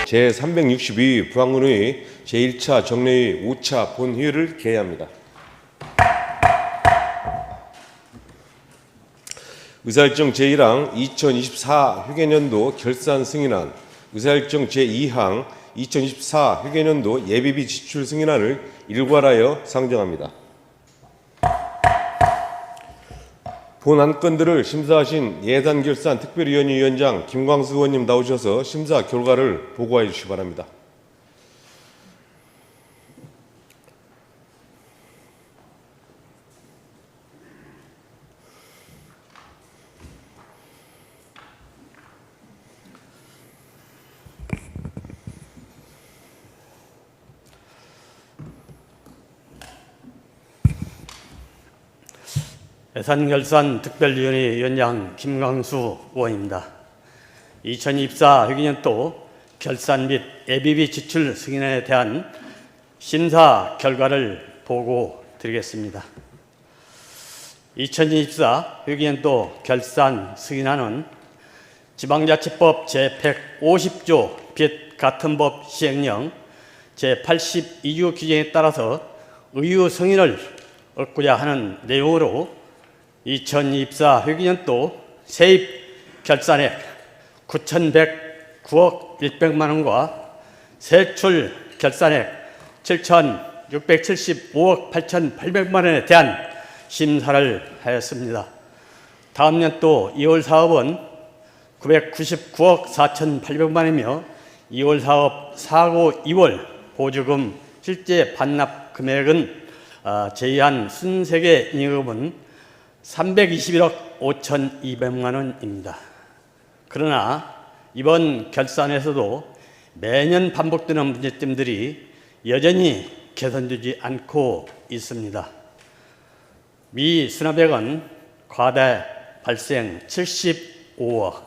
제362 부안군의 제1차 정례의 5차 본회의를 개회합니다. 의사일정 제1항 2024 회계연도 결산 승인안, 의사일정 제2항 2024 회계연도 예비비 지출 승인안을 일괄하여 상정합니다. 본 안건들을 심사하신 예산결산 특별위원회 위원장 김광수 의원님 나오셔서 심사 결과를 보고해 주시기 바랍니다. 예산결산특별위원회 위원장 김광수 의원입니다. 2024 회계연도 결산 및 예비비 지출 승인에 대한 심사 결과를 보고 드리겠습니다. 2024 회계연도 결산 승인안은 지방자치법 제150조 빚 같은 법 시행령 제82조 규정에 따라서 의유 승인을 얻고자 하는 내용으로 2024 회계연도 세입 결산액 9,109억 100만 원과 세출 결산액 7,675억 8,800만 원에 대한 심사를 하였습니다. 다음 연도 2월 사업은 999억 4,800만 원이며 2월 사업 사고 2월 보조금 실제 반납 금액은 제외한 순세계 잉여금은 321억 5,200만 원입니다. 그러나 이번 결산에서도 매년 반복되는 문제점들이 여전히 개선되지 않고 있습니다. 미 수납액은 과다 발생 75억,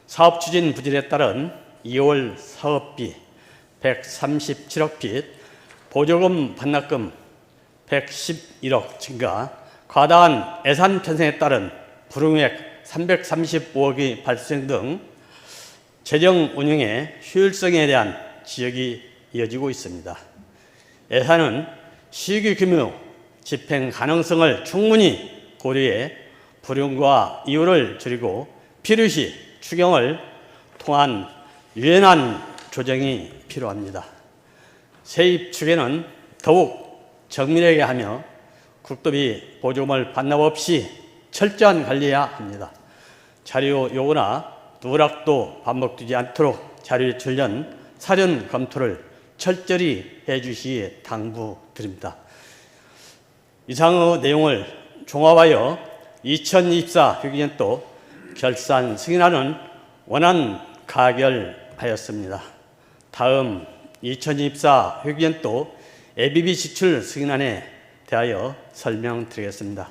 사업 추진 부진에 따른 2월 사업비 137억 빚, 보조금 반납금 111억 증가, 과다한 예산 편성에 따른 불응액 335억이 발생 등 재정 운영의 효율성에 대한 지적이 이어지고 있습니다. 예산은 시기 규모, 집행 가능성을 충분히 고려해 불용과 이유를 줄이고 필요시 추경을 통한 유연한 조정이 필요합니다. 세입 추계는 더욱 정밀하게 하며 국도비 보조금을 반납 없이 철저한 관리해야 합니다. 자료 요구나 누락도 반복되지 않도록 자료 출연, 사전 검토를 철저히 해주시기 당부드립니다. 이상의 내용을 종합하여 2024 회계연도 결산 승인안은 원안 가결하였습니다. 다음 2024 회계연도 예비비 지출 승인안에 대하여 설명드리겠습니다.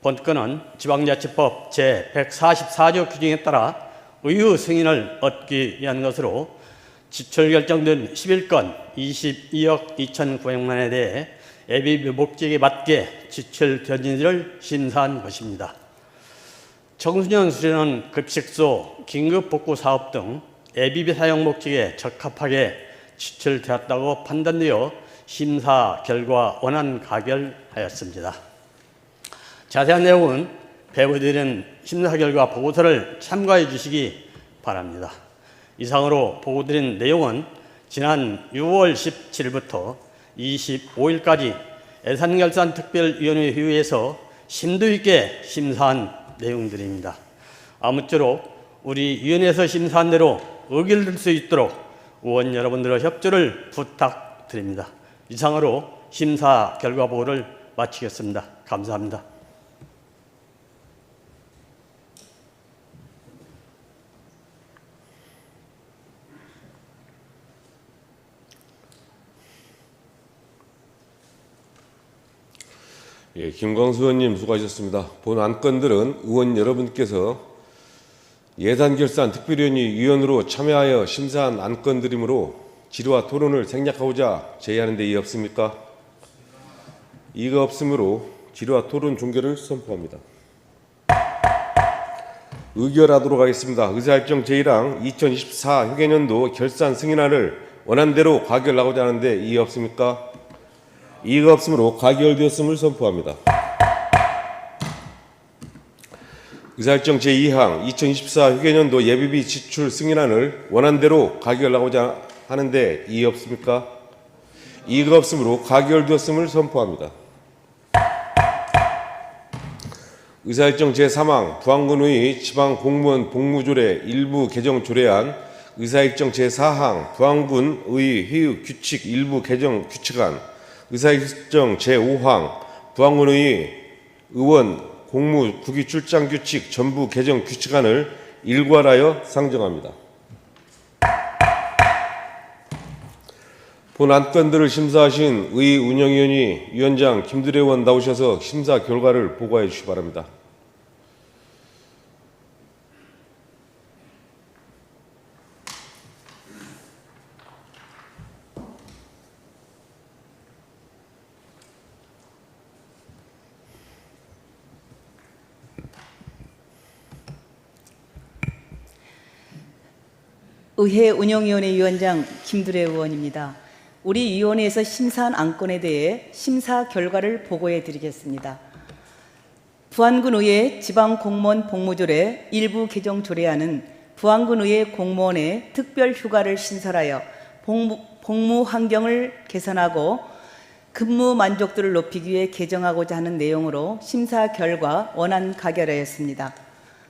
본 건은 지방자치법 제144조 규정에 따라 의무 승인을 얻기 위한 것으로 지출 결정된 11건 22억 2,900만 원에 대해 예비비 목적에 맞게 지출 견인을 심사한 것입니다. 청소년 수련원 급식소 긴급복구 사업 등 예비비 사용 목적에 적합하게 지출되었다고 판단되어 심사 결과 원안 가결하였습니다. 자세한 내용은 배부드린 심사 결과 보고서를 참고해 주시기 바랍니다. 이상으로 보고드린 내용은 지난 6월 17일부터 25일까지 예산결산특별위원회 회의에서 심도 있게 심사한 내용들입니다. 아무쪼록 우리 위원회에서 심사한 대로 의견을 들 수 있도록 의원 여러분들의 협조를 부탁드립니다. 이상으로 심사 결과 보고를 마치겠습니다. 감사합니다. 김광수 의원님 수고하셨습니다. 본 안건들은 의원 여러분께서 예산결산 특별위원으로 참여하여 심사한 안건들이므로 질의와 토론을 생략하고자 제의하는 데 이의 없습니까? 이의가 없으므로 질의와 토론 종결을 선포합니다. 의결하도록 하겠습니다. 의사일정 제1항 2024 회계연도 결산 승인안을 원안대로 가결하고자 하는데 이의 없습니까? 이의가 없으므로 가결되었음을 선포합니다. 의사일정 제2항 2024 회계연도 예비비 지출 승인안을 원안대로 가결하고자 하는데 이의 없습니까? 이의가 없으므로 가결되었음을 선포합니다. 의사일정 제3항 부안군의 지방공무원 복무조례 일부 개정 조례안, 의사일정 제4항 부안군의 회의 규칙 일부 개정 규칙안, 의사일정 제5항 부안군의 의원 공무 국위 출장 규칙 전부 개정 규칙안을 일괄하여 상정합니다. 본 안건들을 심사하신 의운영위원회 위원장 김두레 의원 나오셔서 심사 결과를 보고해 주시기 바랍니다. 의회 운영위원회 위원장 김두레 의원입니다. 우리 위원회에서 심사한 안건에 대해 심사 결과를 보고해 드리겠습니다. 부안군의회 지방공무원 복무조례 일부 개정 조례안은 부안군의회 공무원의 특별 휴가를 신설하여 복무 환경을 개선하고 근무 만족도를 높이기 위해 개정하고자 하는 내용으로 심사 결과 원안 가결하였습니다.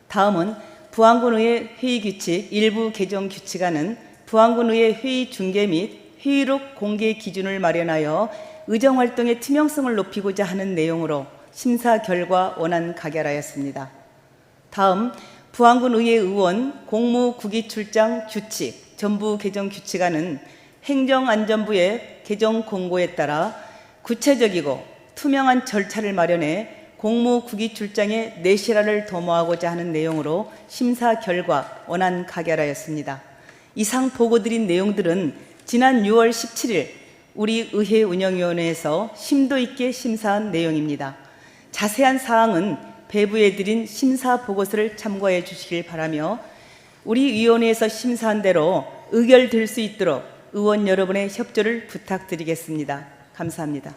다음은 부안군의회 회의규칙 일부 개정 규칙안은 부안군의회 회의 중계 및 회의록 공개 기준을 마련하여 의정활동의 투명성을 높이고자 하는 내용으로 심사 결과 원안 가결하였습니다. 다음 부안군의회 의원 공무 국위 출장 규칙 전부 개정 규칙안은 행정안전부의 개정 공고에 따라 구체적이고 투명한 절차를 마련해 공무 국위 출장의 내실화를 도모하고자 하는 내용으로 심사 결과 원안 가결하였습니다. 이상 보고드린 내용들은 지난 6월 17일 우리 의회 운영위원회에서 심도 있게 심사한 내용입니다. 자세한 사항은 배부해드린 심사 보고서를 참고해 주시길 바라며 우리 위원회에서 심사한 대로 의결될 수 있도록 의원 여러분의 협조를 부탁드리겠습니다. 감사합니다.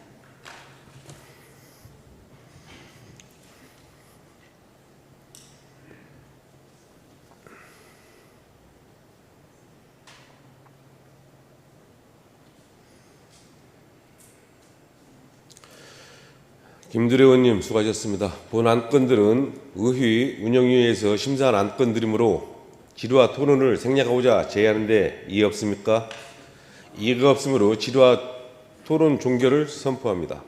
김두레 의원님 수고하셨습니다. 본 안건들은 의회 운영위에서 심사한 안건들이므로 질의와 토론을 생략하고자 제의하는데 이의 없습니까? 이의가 없으므로 질의와 토론 종결을 선포합니다.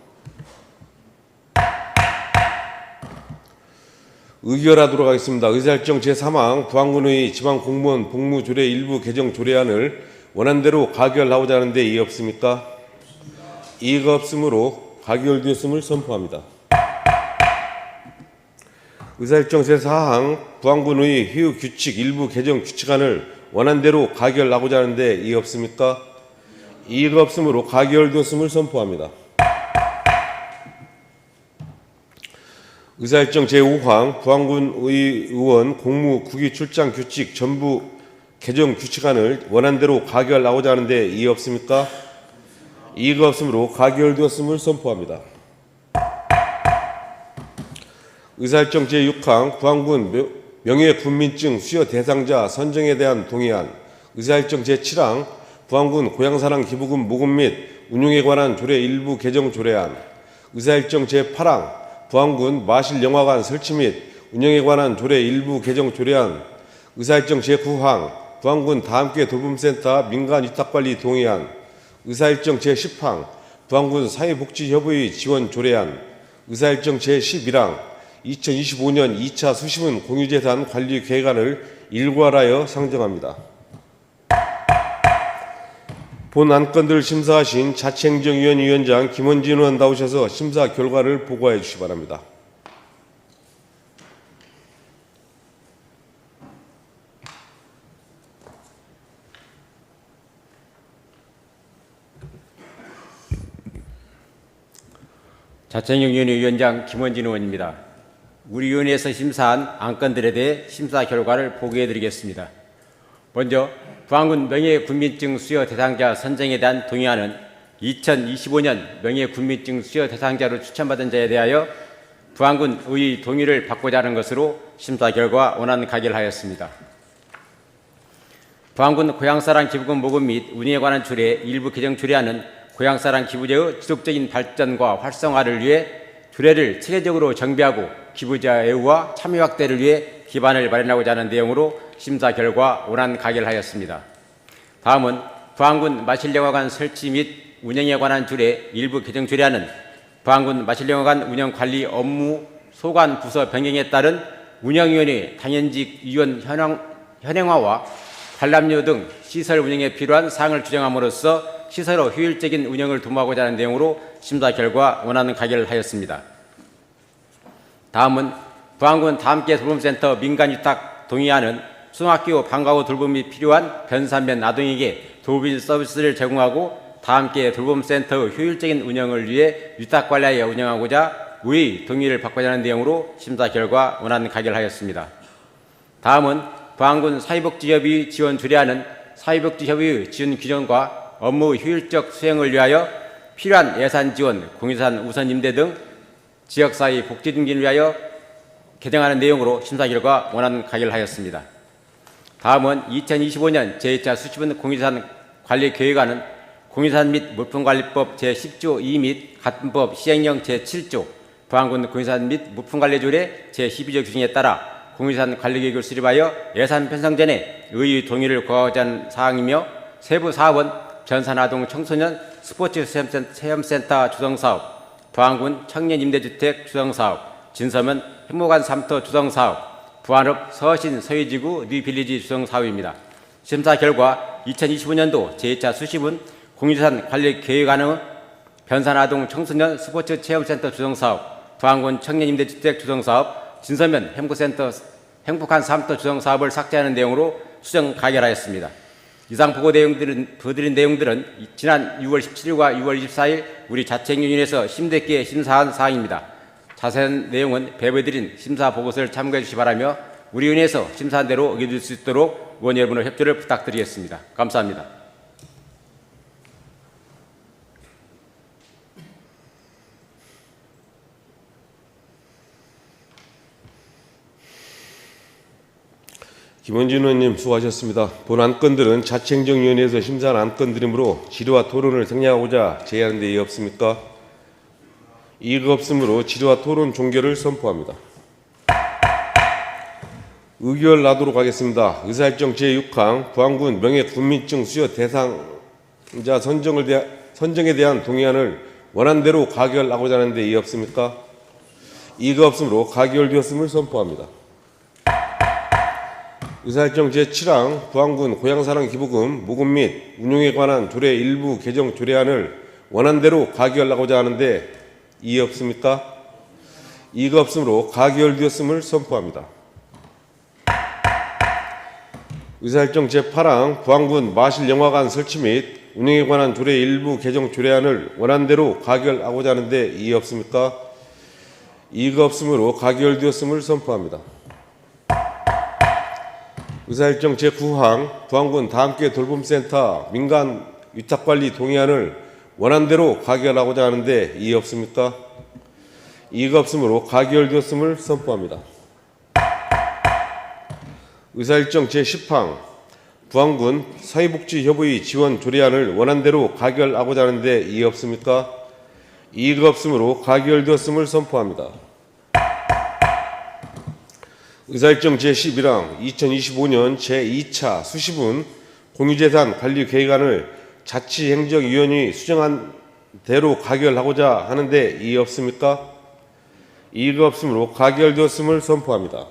의결하도록 하겠습니다. 의사일정 제3항 부안군의 지방공무원 복무조례 일부 개정 조례안을 원안대로 가결하고자 하는데 이의 없습니까? 이의가 없으므로 가결되었음을 선포합니다. 의사일정 제4항 부안군의 회의 규칙 일부 개정 규칙안을 원안대로 가결하고자 하는데 이의 없습니까? 이의가 없으므로 가결되었음을 선포합니다. 의사일정 제5항 부안군의 의원 공무 국위 출장 규칙 전부 개정 규칙안을 원안대로 가결하고자 하는데 이의 없습니까? 이의가 없으므로 가결되었음을 선포합니다. 의사일정 제6항 부안군 명예군민증 수여 대상자 선정에 대한 동의안, 의사일정 제7항 부안군 고향사랑 기부금 모금 및 운용에 관한 조례 일부 개정 조례안, 의사일정 제8항 부안군 마실영화관 설치 및 운영에 관한 조례 일부 개정 조례안, 의사일정 제9항 부안군 다함께 돌봄센터 민간위탁관리 동의안, 의사일정 제10항 부안군 사회복지협의 지원 조례안, 의사일정 제11항 2025년 2차 수시문 공유재산 관리 계획안을 일괄하여 상정합니다. 본 안건들을 심사하신 자치행정위원회 위원장 김원진 의원 나오셔서 심사 결과를 보고해 주시기 바랍니다. 자치행정위원회 위원장 김원진 의원입니다. 우리 위원회에서 심사한 안건들에 대해 심사 결과를 보고해 드리겠습니다. 먼저 부안군 명예군민증 수여 대상자 선정에 대한 동의안은 2025년 명예군민증 수여 대상자로 추천받은 자에 대하여 부안군 의의 동의를 받고자 하는 것으로 심사 결과 원안 가결하였습니다. 부안군 고향사랑 기부금 모금 및 운영에 관한 조례 일부 개정 조례안은 고향사랑 기부제의 지속적인 발전과 활성화를 위해 조례를 체계적으로 정비하고 기부자 애우와 참여 확대를 위해 기반을 마련하고자 하는 내용으로 심사 결과 원안 가결하였습니다. 다음은 부안군 마실영화관 설치 및 운영에 관한 조례 일부 개정 조례안은 부안군 마실영화관 운영 관리 업무 소관 부서 변경에 따른 운영위원회 당연직 위원 현행화와 관람료 등 시설 운영에 필요한 사항을 규정함으로써 시설의 효율적인 운영을 도모하고자 하는 내용으로 심사 결과 원안 가결하였습니다. 다음은 부안군 다함께 돌봄센터 민간위탁 동의안은 초등학교 방과 후 돌봄이 필요한 변산면 아동에게 돌봄 서비스를 제공하고 다함께 돌봄센터의 효율적인 운영을 위해 위탁관리하여 운영하고자 의의 동의를 받고자 하는 내용으로 심사 결과 원안 가결하였습니다. 다음은 부안군 사회복지협의 지원 조례안은 사회복지협의의 지원 규정과 업무 효율적 수행을 위하여 필요한 예산 지원, 공유산 우선 임대 등 지역사회 복지 등기를 위하여 개정하는 내용으로 심사 결과 원안 가결하였습니다. 다음은 2025년 제2차 수시분 공유산 관리 계획안은 공유산 및 물품관리법 제10조 2 및 가품법 시행령 제7조 부안군 공유산 및 물품관리조례 제12조 규정에 따라 공유산 관리계획을 수립하여 예산 편성 전에 의의 동의를 구하고자 하는 사항이며 세부 사업은 변산아동 청소년 스포츠 체험센터 주성사업, 부안군 청년임대주택 주성사업, 진서면 행복한 삼터 주성사업, 부안읍 서신 서희지구 뉴빌리지 주성사업입니다. 심사 결과 2025년도 제2차 수시분 공유산 관리계획안은 변산아동 청소년 스포츠 체험센터 주성사업, 부안군 청년임대주택 주성사업, 진서면 행복한 삼터 주성사업을 삭제하는 내용으로 수정 가결하였습니다. 이상 보고드린 내용들은 지난 6월 17일과 6월 24일 우리 자치행정위원회에서 심도 있게 심사한 사항입니다. 자세한 내용은 배부해드린 심사 보고서를 참고해 주시기 바라며 우리 위원회에서 심사한 대로 의견 수 있도록 의원 여러분의 협조를 부탁드리겠습니다. 감사합니다. 김원진 의원님 수고하셨습니다. 본 안건들은 자치행정위원회에서 심사한 안건들이므로 질의와 토론을 생략하고자 제의하는 데 이의 없습니까? 이의가 없으므로 질의와 토론 종결을 선포합니다. 의결하도록 하겠습니다. 의사일정 제6항 부안군 명예군민증 수여 대상자 선정에 대한 동의안을 원안대로 가결하고자 하는 데 이의 없습니까? 이의가 없으므로 가결되었음을 선포합니다. 의사일정 제7항 부안군 고향사랑 기부금 모금 및 운용에 관한 조례 일부 개정 조례안을 원안대로 가결하고자 하는데 이의 없습니까? 이의가 없으므로 가결되었음을 선포합니다. 의사일정 제8항 부안군 마실영화관 설치 및 운영에 관한 조례 일부 개정 조례안을 원안대로 가결하고자 하는데 이의 없습니까? 이의가 없으므로 가결되었음을 선포합니다. 의사일정 제9항 부안군 다함께 돌봄센터 민간 위탁관리 동의안을 원안대로 가결하고자 하는데 이의 없습니까? 이의가 없으므로 가결되었음을 선포합니다. 의사일정 제10항 부안군 사회복지협의 지원 조례안을 원안대로 가결하고자 하는데 이의 없습니까? 이의가 없으므로 가결되었음을 선포합니다. 의사일정 제11항 2025년 제2차 수시분 공유재산 관리 계획안을 자치행정위원회의 수정한 대로 가결하고자 하는데 이의 없습니까? 이의가 없으므로 가결되었음을 선포합니다.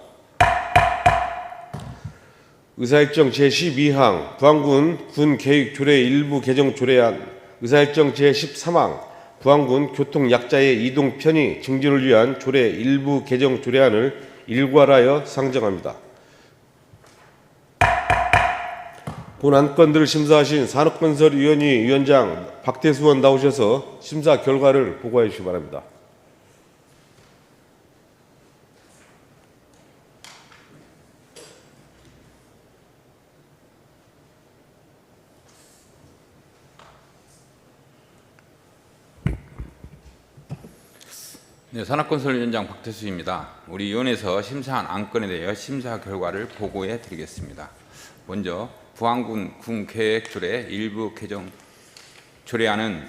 의사일정 제12항 부안군 군계획조례 일부 개정 조례안 의사일정 제13항 부안군 교통약자의 이동 편의 증진을 위한 조례 일부 개정 조례안을 일괄하여 상정합니다. 본 안건들을 심사하신 산업건설위원회 위원장 박태수 의원 나오셔서 심사 결과를 보고해 주시기 바랍니다. 네, 산업건설위원장 박태수입니다. 우리 위원회에서 심사한 안건에 대하여 심사 결과를 보고해 드리겠습니다. 먼저 부안군 군계획조례 일부 개정 조례안은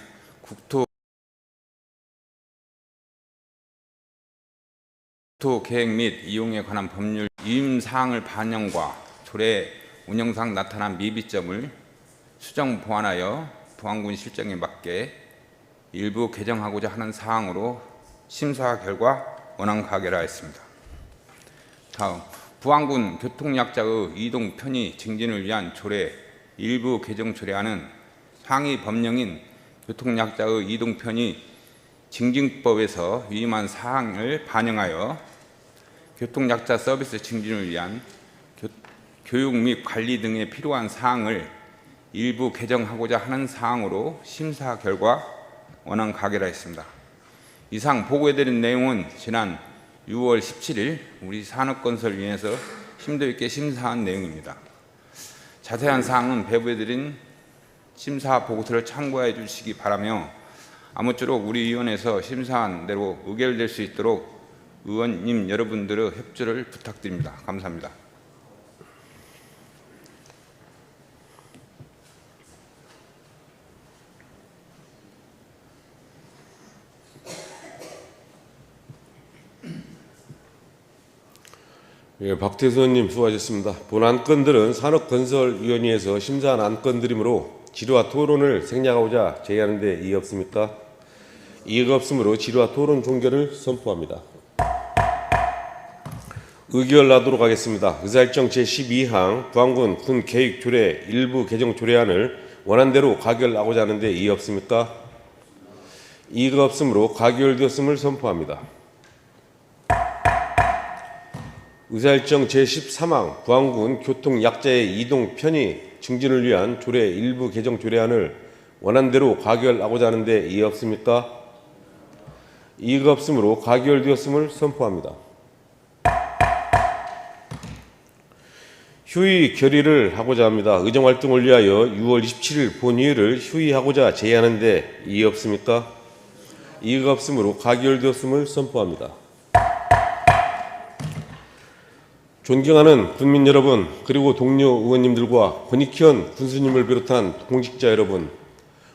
국토계획 및 이용에 관한 법률 위임사항을 반영과 조례 운영상 나타난 미비점을 수정 보완하여 부안군 실정에 맞게 일부 개정하고자 하는 사항으로 심사 결과 원안 가결하였습니다. 다음, 부안군 교통약자의 이동 편의 증진을 위한 조례 일부 개정 조례안은 상위 법령인 교통약자의 이동 편의 증진법에서 위임한 사항을 반영하여 교통약자 서비스 증진을 위한 교육 및 관리 등에 필요한 사항을 일부 개정하고자 하는 사항으로 심사 결과 원안 가결하였습니다. 이상 보고해드린 내용은 지난 6월 17일 우리 산업건설위원회에서 심도 있게 심사한 내용입니다. 자세한 사항은 배부해드린 심사 보고서를 참고해 주시기 바라며 아무쪼록 우리 위원회에서 심사한 대로 의결될 수 있도록 의원님 여러분들의 협조를 부탁드립니다. 감사합니다. 예, 박태수 의원님 수고하셨습니다. 본 안건들은 산업건설위원회에서 심사한 안건들이므로 질의와 토론을 생략하고자 제의하는 데 이의 없습니까? 이의가 없으므로 질의와 토론 종결을 선포합니다. 의결하도록 하겠습니다. 의사일정 제12항 부안군 군계획조례 일부 개정 조례안을 원안대로 가결하고자 하는 데 이의 없습니까? 이의가 없으므로 가결되었음을 선포합니다. 의사일정 제13항 부안군 교통약자의 이동 편의 증진을 위한 조례 일부 개정 조례안을 원안대로 가결하고자 하는 데 이의 없습니까? 이의가 없으므로 가결되었음을 선포합니다. 휴의 결의를 하고자 합니다. 의정활동을 위하여 6월 27일 본회의를 휴의하고자 제의하는 데 이의 없습니까? 이의가 없으므로 가결되었음을 선포합니다. 존경하는 국민 여러분, 그리고 동료 의원님들과 권익현 군수님을 비롯한 공직자 여러분,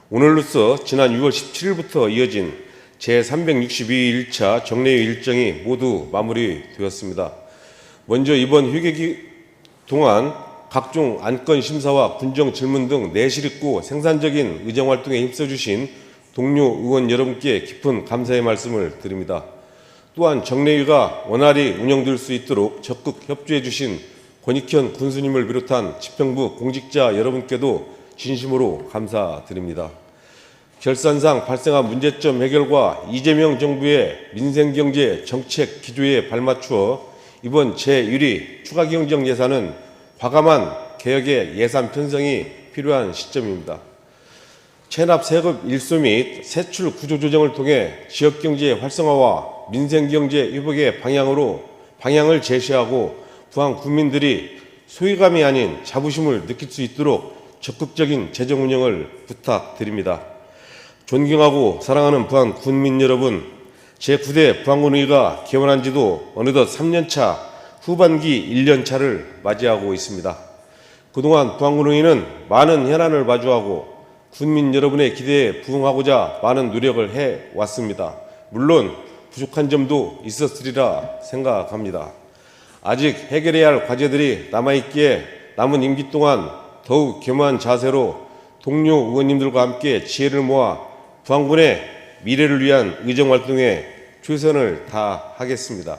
오늘로써 지난 6월 17일부터 이어진 제362 1차 정례회 일정이 모두 마무리되었습니다. 먼저 이번 회계기 동안 각종 안건 심사와 군정 질문 등 내실 있고 생산적인 의정활동에 힘써주신 동료 의원 여러분께 깊은 감사의 말씀을 드립니다. 또한 정례위가 원활히 운영될 수 있도록 적극 협조해 주신 권익현 군수님을 비롯한 지평부 공직자 여러분께도 진심으로 감사드립니다. 결산상 발생한 문제점 해결과 이재명 정부의 민생경제 정책 기조에 발맞추어 이번 제1위 추가경정 예산은 과감한 개혁의 예산 편성이 필요한 시점입니다. 체납 세급 일수 및 세출 구조 조정을 통해 지역경제 활성화와 민생경제 회복의 방향을 제시하고 부안 국민들이 소외감이 아닌 자부심을 느낄 수 있도록 적극적인 재정 운영을 부탁드립니다. 존경하고 사랑하는 부안 국민 여러분, 제9대 부안군의회가 개원한 지도 어느덧 3년차 후반기 1년차를 맞이하고 있습니다. 그동안 부안군의회는 많은 현안을 마주하고 국민 여러분의 기대에 부응하고자 많은 노력을 해왔습니다. 물론 부족한 점도 있었으리라 생각합니다. 아직 해결해야 할 과제들이 남아있기에 남은 임기 동안 더욱 겸허한 자세로 동료 의원님들과 함께 지혜를 모아 부안군의 미래를 위한 의정활동에 최선을 다하겠습니다.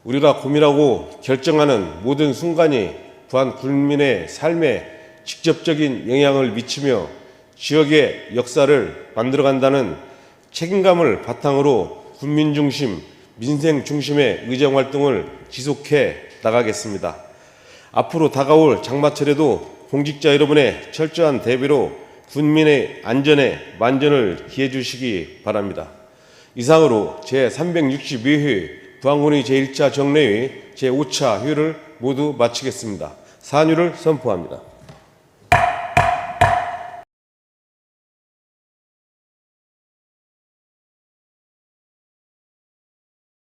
우리가 고민하고 결정하는 모든 순간이 부안 국민의 삶에 직접적인 영향을 미치며 지역의 역사를 만들어간다는 책임감을 바탕으로 국민 중심, 민생 중심의 의정활동을 지속해 나가겠습니다. 앞으로 다가올 장마철에도 공직자 여러분의 철저한 대비로 국민의 안전에 만전을 기해 주시기 바랍니다. 이상으로 제362회 부안군의 제1차 정례회 제5차 회를 모두 마치겠습니다. 산유를 선포합니다.